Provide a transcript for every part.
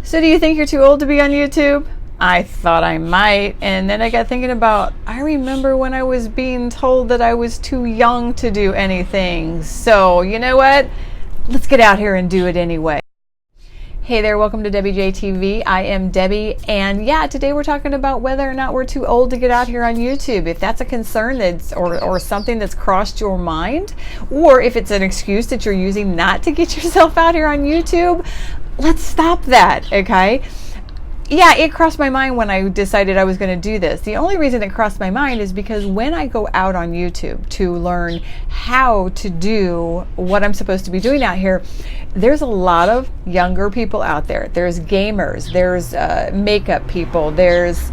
So do you think you're too old to be on YouTube? I thought I might, and then I got thinking about, I remember when I was being told that I was too young to do anything. So you know what? Let's get out here and do it anyway. Hey there, welcome to Debbie J TV. I am Debbie, and yeah, today we're talking about whether or not we're too old to get out here on YouTube. If that's a concern that's or something that's crossed your mind, or if it's an excuse that you're using not to get yourself out here on YouTube, let's stop that, okay? Yeah, it crossed my mind when I decided I was going to do this. The only reason it crossed my mind is because when I go out on YouTube to learn how to do what I'm supposed to be doing out here, there's a lot of younger people out there. There's gamers, there's makeup people, there's,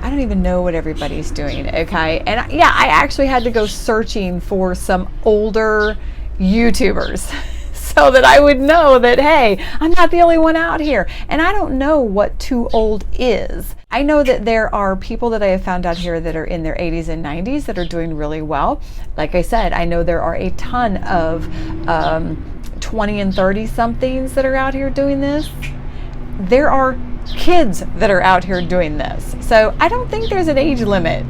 I don't even know what everybody's doing, okay? And yeah, I actually had to go searching for some older YouTubers so that I would know that, hey, I'm not the only one out here. And I don't know what too old is. I know that there are people that I have found out here that are in their 80s and 90s that are doing really well. Like I said, I know there are a ton of 20 and 30 somethings that are out here doing this. There are kids that are out here doing this. So I don't think there's an age limit.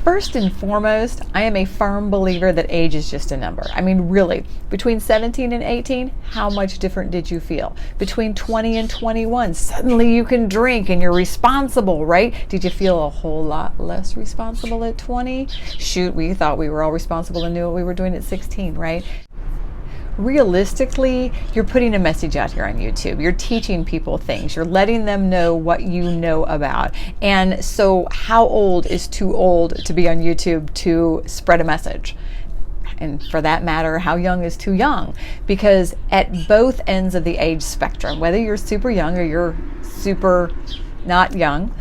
First and foremost, I am a firm believer that age is just a number. I mean, really, between 17 and 18, how much different did you feel? Between 20 and 21, suddenly you can drink and you're responsible, right? Did you feel a whole lot less responsible at 20? Shoot, we thought we were all responsible and knew what we were doing at 16, right? Realistically, you're putting a message out here on YouTube. You're teaching people things. You're letting them know what you know about. And so how old is too old to be on YouTube to spread a message? And for that matter, how young is too young? Because at both ends of the age spectrum, whether you're super young or you're super not young,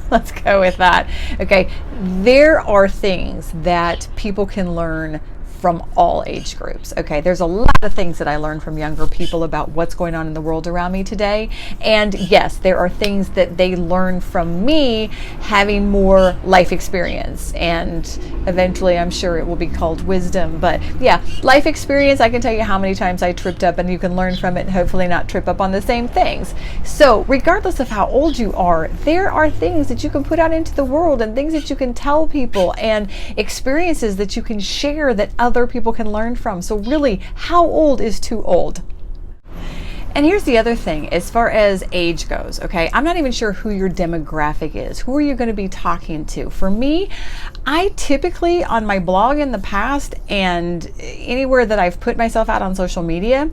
let's go with that. Okay, there are things that people can learn from all age groups. Okay, there's a lot of things that I learned from younger people about what's going on in the world around me today. And yes, there are things that they learn from me having more life experience. And eventually I'm sure it will be called wisdom. But yeah, life experience, I can tell you how many times I tripped up, and you can learn from it and hopefully not trip up on the same things. So regardless of how old you are, there are things that you can put out into the world and things that you can tell people and experiences that you can share that other people can learn from. So really, how old is too old? And here's the other thing, as far as age goes, okay, I'm not even sure who your demographic is. Who are you going to be talking to? For me, I typically, on my blog in the past and anywhere that I've put myself out on social media,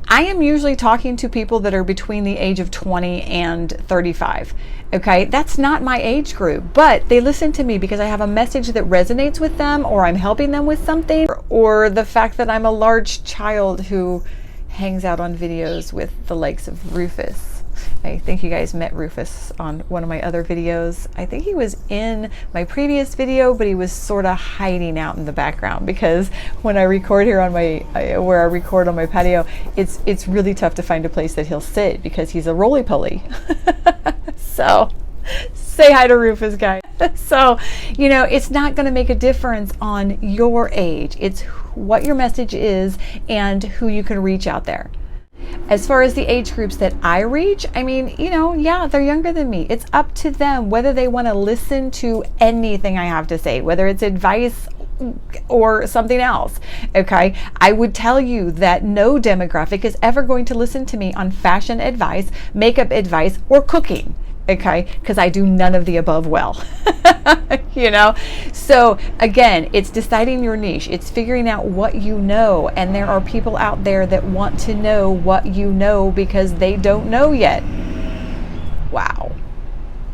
I am usually talking to people that are between the age of 20 and 35. Okay, that's not my age group, but they listen to me because I have a message that resonates with them, or I'm helping them with something, or the fact that I'm a large child who hangs out on videos with the likes of Rufus. I think you guys met Rufus on one of my other videos. I think he was in my previous video, but he was sort of hiding out in the background because when I record here on my, where I record on my patio, it's really tough to find a place that he'll sit because he's a roly-poly. So say hi to Rufus, guys. So, you know, it's not going to make a difference on your age. It's what your message is and who you can reach out there. As far as the age groups that I reach, I mean, you know, yeah, they're younger than me. It's up to them whether they want to listen to anything I have to say, whether it's advice or something else. Okay, I would tell you that no demographic is ever going to listen to me on fashion advice, makeup advice, or cooking. Okay, because I do none of the above well. You know, so again, it's deciding your niche. It's figuring out what you know, and there are people out there that want to know what you know because they don't know yet. Wow.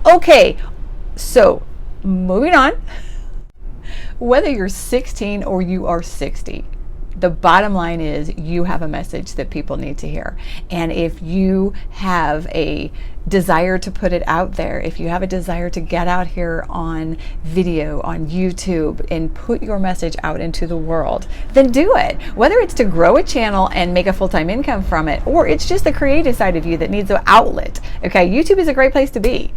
Okay, so moving on. Whether you're 16 or you are 60, the bottom line is you have a message that people need to hear. And if you have a desire to put it out there, if you have a desire to get out here on video, on YouTube, and put your message out into the world, then do it. Whether it's to grow a channel and make a full-time income from it, or it's just the creative side of you that needs an outlet. Okay, YouTube is a great place to be.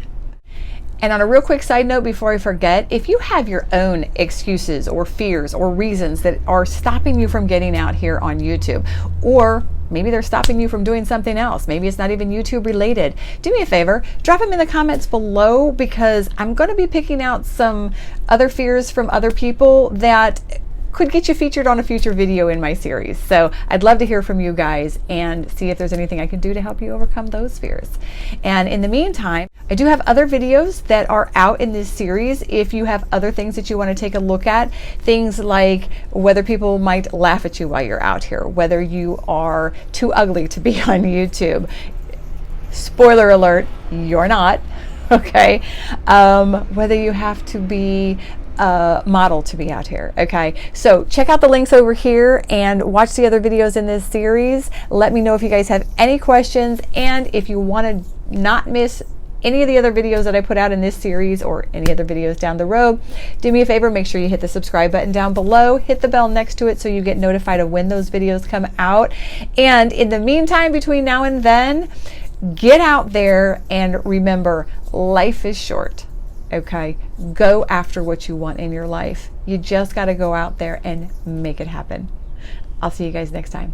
And on a real quick side note before I forget, if you have your own excuses or fears or reasons that are stopping you from getting out here on YouTube, or Maybe they're stopping you from doing something else. Maybe it's not even YouTube related. Do me a favor, drop them in the comments below, because I'm going to be picking out some other fears from other people that could get you featured on a future video in my series. So I'd love to hear from you guys and see if there's anything I can do to help you overcome those fears. And in the meantime, I do have other videos that are out in this series. If you have other things that you want to take a look at, things like whether people might laugh at you while you're out here, whether you are too ugly to be on YouTube. Spoiler alert, you're not, okay? Whether you have to be model to be out here. Okay, so check out the links over here and watch the other videos in this series. Let me know if you guys have any questions, and if you want to not miss any of the other videos that I put out in this series or any other videos down the road, do me a favor, make sure you hit the subscribe button down below, hit the bell next to it so you get notified of when those videos come out. And in the meantime, between now and then, get out there and remember, life is short. Okay, go after what you want in your life. You just got to go out there and make it happen. I'll see you guys next time.